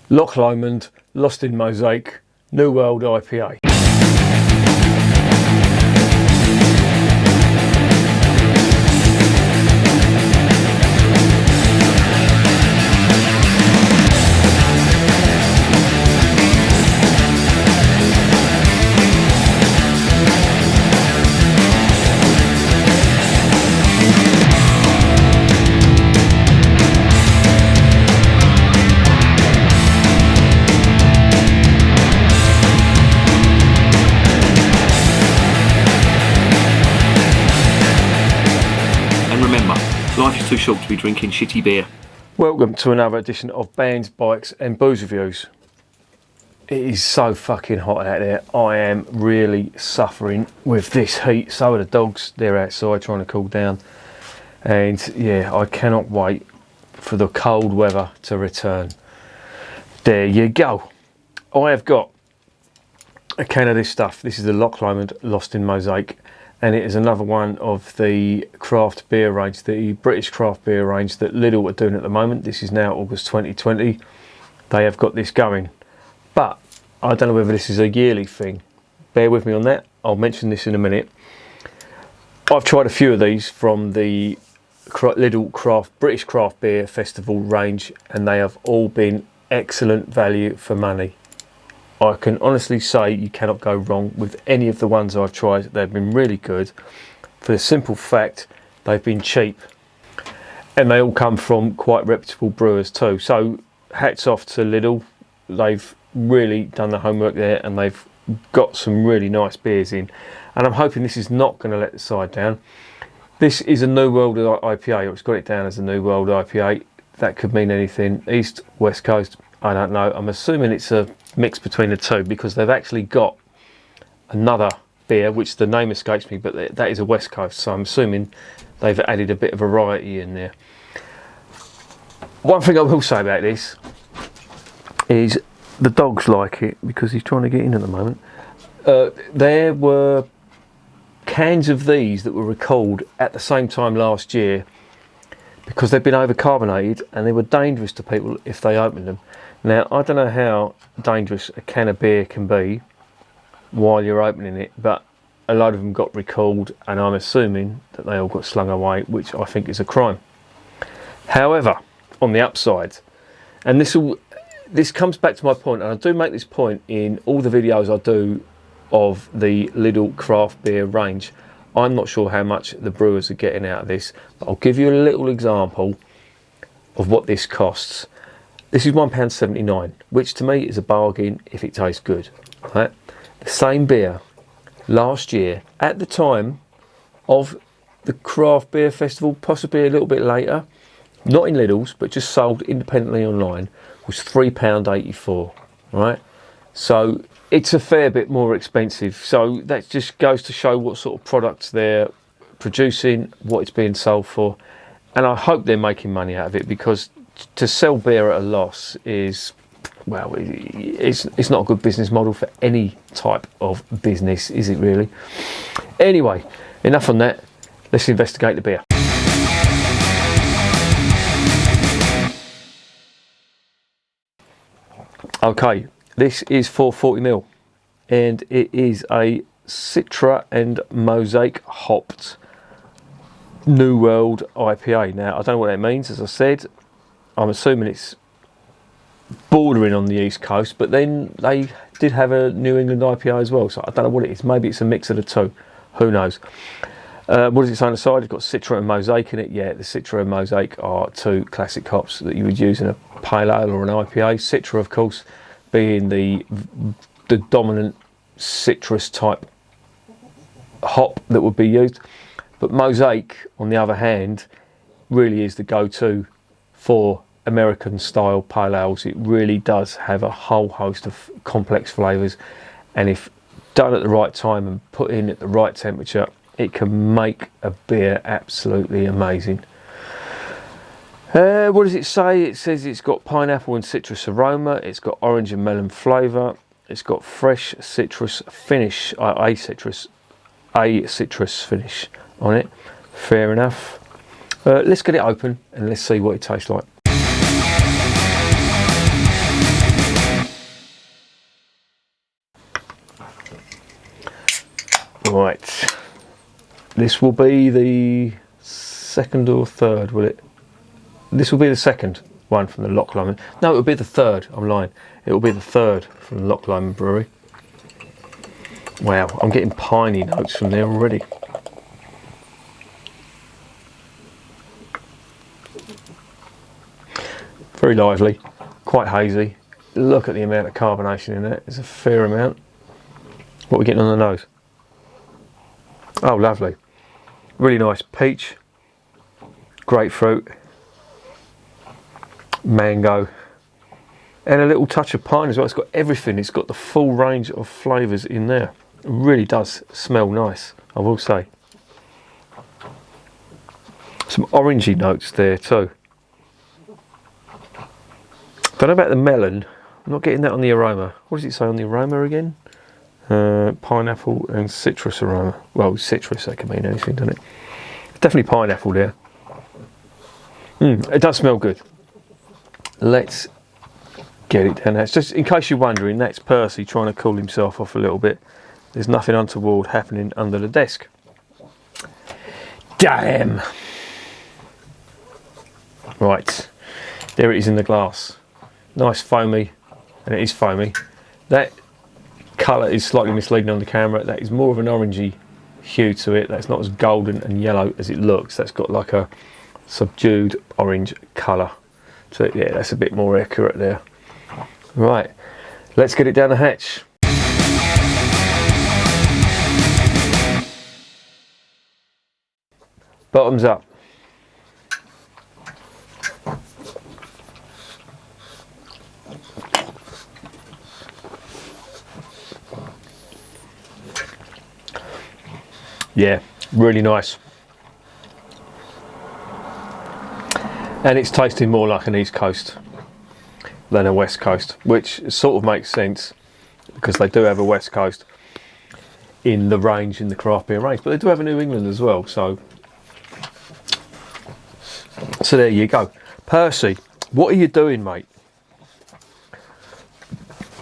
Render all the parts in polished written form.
Loch Lomond, Lost in Mosaic, New World IPA. Life is too short to be drinking shitty beer. Welcome to another edition of Bands, Bikes and Booze Reviews. It is so fucking hot out there. I am really suffering with this heat. So are the dogs. They're outside trying to cool down. And yeah, I cannot wait for the cold weather to return. There you go. I have got a can of this stuff. This is the Loch Lomond Lost in Mosaic. And it is another one of the craft beer range, the British craft beer range that Lidl are doing at the moment. This is now August 2020. They have got this going. But I don't know whether this is a yearly thing. Bear with me on that. I'll mention this in a minute. I've tried a few of these from the Lidl British Craft Beer Festival range, and they have all been excellent value for money. I can honestly say you cannot go wrong with any of the ones I've tried. They've been really good for the simple fact they've been cheap, and they all come from quite reputable brewers too. So hats off to Lidl. They've really done the homework there, and they've got some really nice beers in, and I'm hoping this is not going to let the side down. This is a New World IPA, or it's got it down as a New World IPA. That could mean anything. East, West Coast, I don't know. I'm assuming it's a mix between the two, because they've actually got another beer which the name escapes me, but that is a West Coast, so I'm assuming they've added a bit of variety in there. One thing I will say about this is the dogs like it, because he's trying to get in at the moment. There were cans of these that were recalled at the same time last year because they've been overcarbonated and they were dangerous to people if they opened them. Now, I don't know how dangerous a can of beer can be while you're opening it, but a load of them got recalled, and I'm assuming that they all got slung away, which I think is a crime. However, on the upside, and this comes back to my point, and I do make this point in all the videos I do of the Lidl craft beer range. I'm not sure how much the brewers are getting out of this, but I'll give you a little example of what this costs. This is £1.79, which to me is a bargain if it tastes good. Right? The same beer last year, at the time of the craft beer festival, possibly a little bit later, not in Lidl's, but just sold independently online, was £3.84. Right? So it's a fair bit more expensive. So that just goes to show what sort of products they're producing, what it's being sold for, and I hope they're making money out of it, because to sell beer at a loss is, well, it's not a good business model for any type of business, is it really? Anyway, enough on that. Let's investigate the beer. Okay, this is 440ml, and it is a Citra and Mosaic hopped New World IPA. Now, I don't know what that means. As I said, I'm assuming it's bordering on the East Coast, but then they did have a New England IPA as well, so I don't know what it is. Maybe it's a mix of the two. Who knows? What does it say on the side? It's got Citra and Mosaic in it. Yeah, the Citra and Mosaic are two classic hops that you would use in a pale ale or an IPA. Citra, of course, being the dominant citrus type hop that would be used. But Mosaic, on the other hand, really is the go-to for American style pale ales. It really does have a whole host of complex flavours, and if done at the right time and put in at the right temperature, it can make a beer absolutely amazing. What does it say? It says it's got pineapple and citrus aroma, it's got orange and melon flavour, it's got fresh citrus finish, a citrus finish on it. Fair enough. Let's get it open and let's see what it tastes like. Right. This will be the second or third, will it? This will be the second one from the Loch Lomond. No, it will be the third. I'm lying. It will be the third from the Loch Lomond Brewery. Wow, I'm getting piney notes from there already. Very lively, quite hazy. Look at the amount of carbonation in that. It's a fair amount. What are we getting on the nose? Oh, lovely. Really nice peach, grapefruit, mango, and a little touch of pine as well. It's got everything. It's got the full range of flavours in there. It really does smell nice, I will say. Some orangey notes there too. Don't know about the melon. I'm not getting that on the aroma. What does it say on the aroma again? Pineapple and citrus aroma. Well, citrus, that can mean anything, doesn't it? Definitely pineapple there. It does smell good. Let's get it down. That's just, in case you're wondering, that's Percy trying to cool himself off a little bit. There's nothing untoward happening under the desk. Damn! Right, there it is in the glass. Nice foamy, and it is foamy. That colour is slightly misleading on the camera. That is more of an orangey hue to it. That's not as golden and yellow as it looks. That's got like a subdued orange colour. So yeah, that's a bit more accurate there. Right, let's get it down the hatch. Bottoms up. Yeah, really nice. And it's tasting more like an East Coast than a West Coast, which sort of makes sense because they do have a West Coast in the range, in the craft beer range, but they do have a New England as well. So there you go. Percy, what are you doing, mate?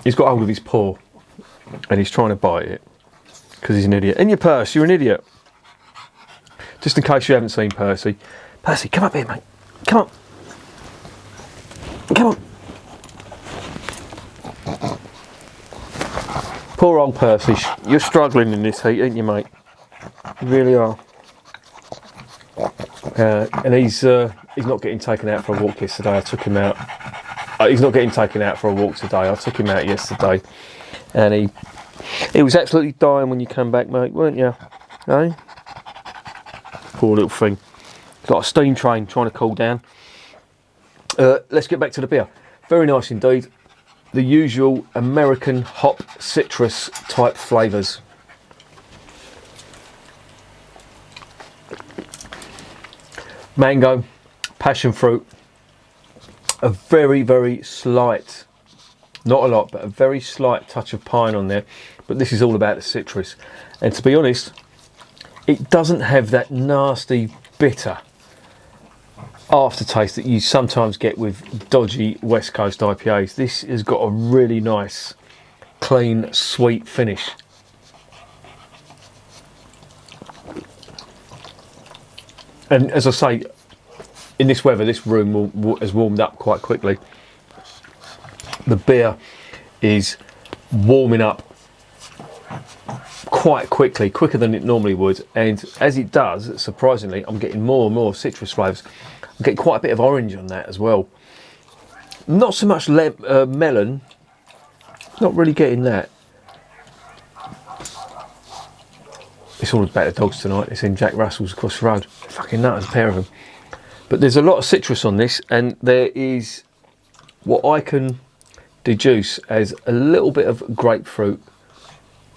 He's got hold of his paw and he's trying to bite it. Because he's an idiot. In your purse, you're an idiot. Just in case you haven't seen Percy. Percy, come up here, mate. Come on. Come on. Poor old Percy. You're struggling in this heat, ain't you, mate? You really are. And he's not getting taken out for a walk yesterday. I took him out. He's not getting taken out for a walk today. I took him out yesterday. And he was absolutely dying when you come back, mate, weren't you? Eh? Poor little thing. It's like a steam train trying to cool down. Let's get back to the beer. Very nice indeed. The usual American hop citrus type flavours. Mango, passion fruit. A very, very slight, not a lot, but a very slight touch of pine on there. But this is all about the citrus. And to be honest, it doesn't have that nasty, bitter aftertaste that you sometimes get with dodgy West Coast IPAs. This has got a really nice, clean, sweet finish. And as I say, in this weather, this room has warmed up quite quickly. The beer is warming up quite quickly, quicker than it normally would, and as it does, surprisingly, I'm getting more and more citrus flavours. I'm getting quite a bit of orange on that as well. Not so much melon, not really getting that. It's all about the dogs tonight. It's in Jack Russell's across the road. Fucking nutters, a pair of them. But there's a lot of citrus on this, and there is what I can deduce as a little bit of grapefruit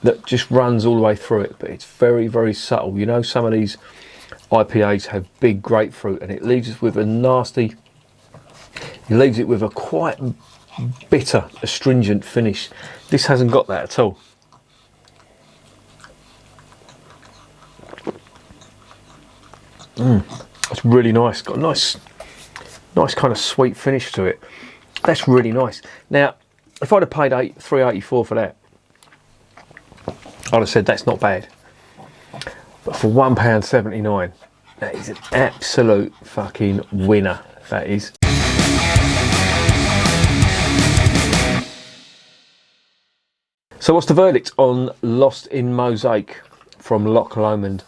that just runs all the way through it, but it's very, very subtle. You know, some of these IPAs have big grapefruit and it leaves us with a nasty, it leaves it with a quite bitter, astringent finish. This hasn't got that at all. It's really nice. Got a nice kind of sweet finish to it. That's really nice. Now, if I'd have paid $3.84 for that, I'd have said that's not bad. But for £1.79, that is an absolute fucking winner, that is. So what's the verdict on Lost in Mosaic from Loch Lomond?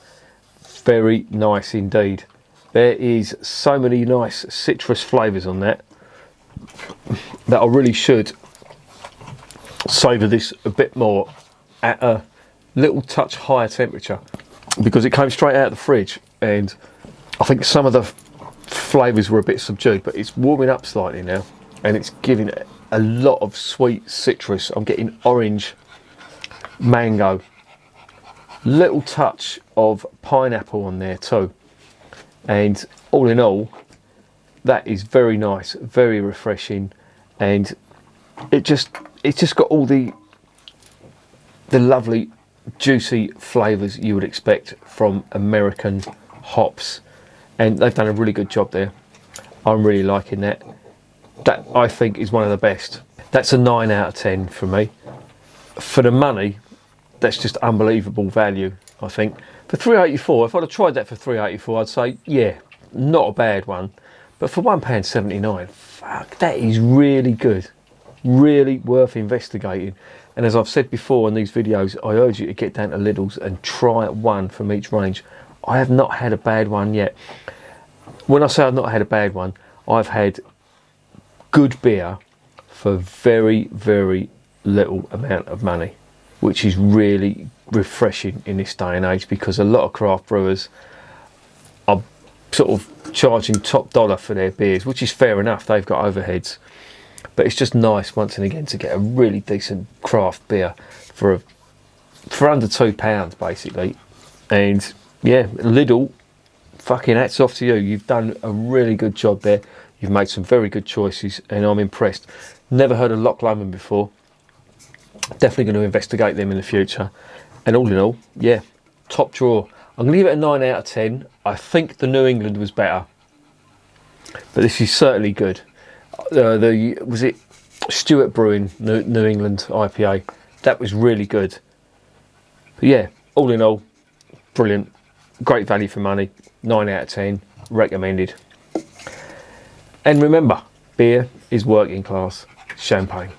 Very nice indeed. There is so many nice citrus flavours on that I really should savour this a bit more at a little touch higher temperature, because it came straight out of the fridge and I think some of the flavours were a bit subdued, but it's warming up slightly now and it's giving it a lot of sweet citrus. I'm getting orange, mango, little touch of pineapple on there too, and all in all that is very nice, very refreshing, and it's just got all the lovely juicy flavours you would expect from American hops, and they've done a really good job there. I'm really liking that. That I think is one of the best. That's a 9 out of 10 for me. For the money, that's just unbelievable value, I think. For £3.84, if I'd have tried that for £3.84, I'd say, yeah, not a bad one. But for £1.79, fuck, that is really good. Really worth investigating. And as I've said before in these videos, I urge you to get down to Lidl's and try one from each range. I have not had a bad one yet. When I say I've not had a bad one, I've had good beer for very, very little amount of money, which is really refreshing in this day and age, because a lot of craft brewers are sort of charging top dollar for their beers, which is fair enough, they've got overheads, but it's just nice once and again to get a really decent craft beer for under £2 basically. And yeah, Lidl, fucking hats off to you. You've done a really good job there. You've made some very good choices and I'm impressed. Never heard of Loch Lomond before. Definitely going to investigate them in the future. And all in all, yeah, top drawer. I'm going to give it a 9 out of 10. I think the New England was better, but this is certainly good. Was it Stewart Brewing New England IPA? That was really good. But yeah, all in all, brilliant. Great value for money. 9 out of 10. Recommended. And remember, beer is working class champagne.